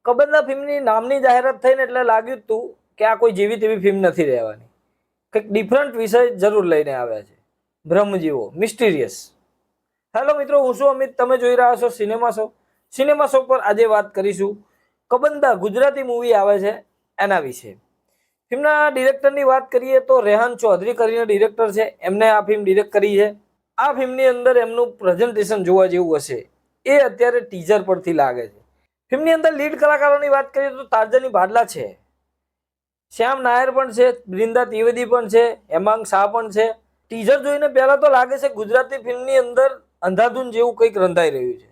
કબંદા ફિલ્મની નામની જાહેરાત થઈને એટલે લાગ્યું હતું કે આ કોઈ જેવી તેવી ફિલ્મ નથી રહેવાની, કંઈક ડિફરન્ટ વિષય જરૂર લઈને આવ્યા છે. બ્રહ્મજીવો, મિસ્ટીરિયસ. હેલો મિત્રો, હું છું અમિત, તમે જોઈ રહ્યા છો સિનેમા શો. સિનેમા શો પર આજે વાત કરીશું કબંદા ગુજરાતી મૂવી આવે છે એના વિશે. ફિલ્મના ડિરેક્ટરની વાત કરીએ તો રેહાન ચૌધરી કરીને ડિરેક્ટર છે, એમને આ ફિલ્મ ડિરેક્ટ કરી છે. આ ફિલ્મની અંદર એમનું પ્રેઝન્ટેશન જોવા જેવું હશે એ અત્યારે ટીઝર પરથી લાગે છે. ફિલ્મની અંદર લીડ કલાકારોની વાત કરીએ તો તારજાની ભાડલા છે, શ્યામ નાયર પણ છે, બ્રિંદા ત્રિવેદી પણ છે, હેમાંગ શાહ પણ છે. ટીઝર જોઈને પહેલા તો લાગે છે ગુજરાતી ફિલ્મની અંદર અંધાધૂન જેવું કંઈક રંધાઈ રહ્યું છે.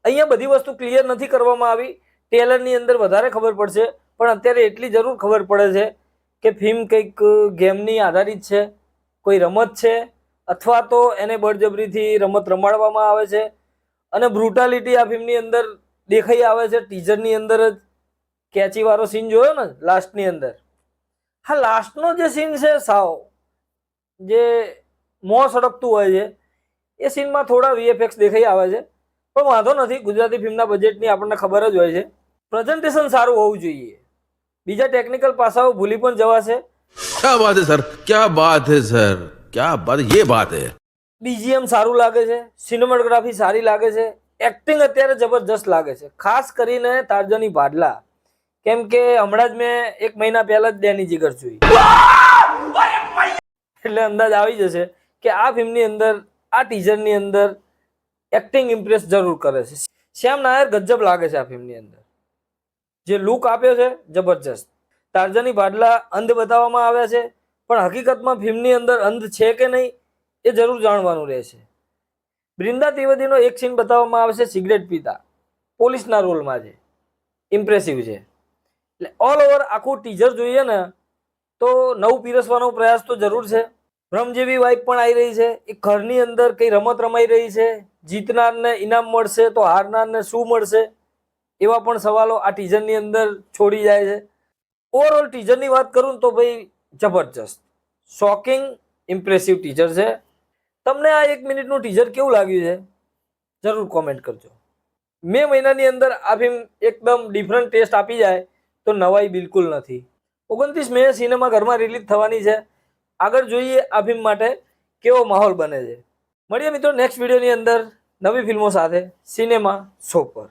અહીંયા બધી વસ્તુ ક્લિયર નથી કરવામાં આવી, ટ્રેલરની અંદર વધારે ખબર પડશે, પણ અત્યારે એટલી જરૂર ખબર પડે છે કે ફિલ્મ કંઈક ગેમની આધારિત છે, કોઈ રમત છે, અથવા તો એને બળજબરીથી રમત રમાડવામાં આવે છે અને બ્રુટાલિટી આ ફિલ્મની અંદર દેખાઈ આવે છે. ટીઝરની અંદર જ કેચી વાળો સીન જોયો ને લાસ્ટની અંદર, હા લાસ્ટનો જે સીન છે સાવ જે મોં સળગતું હોય છે એ સીનમાં થોડા વીએફએક્સ દેખાઈ આવે છે, પણ વાંધો નથી, ગુજરાતી ફિલ્મના બજેટની આપણને ખબર જ હોય છે. પ્રેઝન્ટેશન સારું હોવું જોઈએ, બીજા ટેકનિકલ પાસાઓ ભૂલી પણ જવાશે. क्या बात है सर, क्या बात है सर, क्या बात, ये बात है. બીજીએમ સારું લાગે છે, સિનેમેટોગ્રાફી સારી લાગે છે, એક્ટિંગ અત્યારે જબરજસ્ત લાગે છે, ખાસ કરીને તારજાની ભાડલા, કેમ કે હમણાં જ મેં 1 મહિના પહેલા જ ડેની જીગર જોઈ, એટલે અંદાજ આવી જશે કે આ ફિલ્મની અંદર આ ટીઝરની અંદર એક્ટિંગ ઇમ્પ્રેસ જરૂર કરે છે. શ્યામ નાયર ગજબ લાગે છે આ ફિલ્મની અંદર, જે લુક આપ્યો છે જબરજસ્ત. તારજાની ભાડલા અંધ બતાવવામાં આવ્યા છે, પણ હકીકતમાં ફિલ્મની અંદર અંધ છે કે નહીં એ જરૂર જાણવાનું રહેશે. બ્રિંદા ત્રિવેદીનો એક સીન બતાવવામાં આવે છે સિગરેટ પીતા, પોલીસના રોલમાં છે, ઇમ્પ્રેસિવ છે. એટલે ઓલ ઓવર આખું ટીઝર જોઈએ ને તો નવું પીરસવાનો પ્રયાસ તો જરૂર છે. ભ્રમ જેવી વાઇબ પણ આવી રહી છે, એક ઘરની અંદર કઈ રમત રમાઈ રહી છે, જીતનારને ઇનામ મળશે તો હારનારને શું મળશે એવા પણ સવાલો આ ટીઝરની અંદર છોડી જાય છે. ઓવરઓલ ટીઝરની વાત કરું તો ભાઈ જબરજસ્ત, શોકિંગ, ઇમ્પ્રેસિવ ટીઝર છે. તમને આ 1 મિનિટનું ટીઝર કેવું લાગ્યું છે જરૂર કોમેન્ટ કરજો. મે મહિનાની અંદર આ ફિલ્મ એકદમ ડિફરન્ટ ટેસ્ટ આપી જાય તો નવાઈ બિલકુલ નથી. 29 મે સિનેમાઘરમાં રિલીઝ થવાની છે. આગળ જોઈએ આ ફિલ્મ માટે કેવો માહોલ બને છે. મળીએ મિત્રો નેક્સ્ટ વિડીયોની અંદર નવી ફિલ્મો સાથે સિનેમા શો પર.